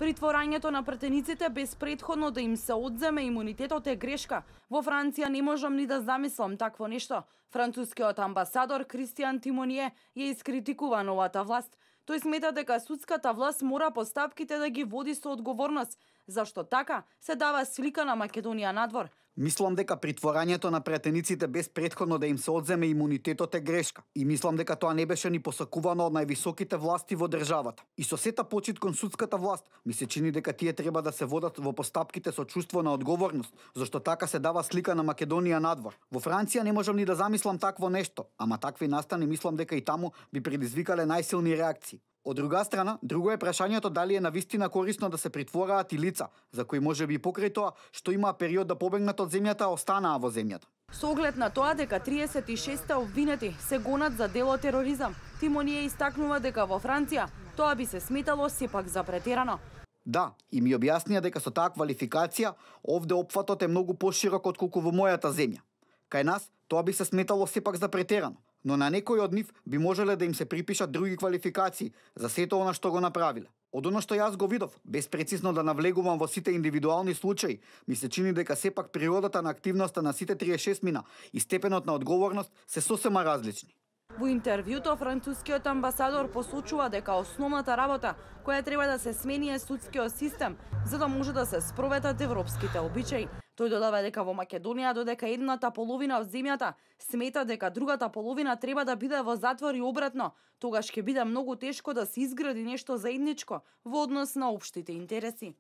Притворањето на претениците без претходно да им се одземе имунитетот е грешка. Во Франција не можам ни да замислам такво нешто. Францускиот амбасадор Кристијан Тимоние ја искритикува новата власт. Тој смета дека судската власт мора постапките да ги води со одговорност, зашто така се дава слика на Македонија надвор. Мислам дека притворањето на претениците без претходно да им се одземе имунитетот е грешка. И мислам дека тоа не беше ни посакувано од највисоките власти во државата. И со сета почит кон судската власт, ми се чини дека тие треба да се водат во постапките со чувство на одговорност, зашто така се дава слика на Македонија надвор. Во Франција не можам ни да замислам такво нешто, ама такви настани мислам дека и таму би предизвикале најсилни реакции. Од друга страна, друго е прашањето дали е навистина корисно да се притвораат и лица, за кои може би покрај тоа што имаа период да побегнат од земјата, останаа во земјата. Со оглед на тоа дека 36 обвинети се гонат за дело тероризам, Тимоние истакнува дека во Франција тоа би се сметало сепак за претерано. Да, и ми објаснија дека со таа квалификација овде опфатот е многу поширок отколку во мојата земја. Кај нас тоа би се сметало сепак за претерано, но на некој од нив би можеле да им се припишат други квалификации за сето она што го направиле. Од оно што јас го видов, без прецизно да навлегувам во сите индивидуални случаи, ми се чини дека сепак природата на активноста на сите 36 мина и степенот на одговорност се сосема различни. Во интервјуто францускиот амбасадор посочува дека основната работа која треба да се смени е судскиот систем, за да може да се спроведат европските обичаи. Тој додава дека во Македонија додека едната половина од земјата смета дека другата половина треба да биде во затвор и обратно, тогаш ќе биде многу тешко да се изгради нешто заедничко во однос на општите интереси.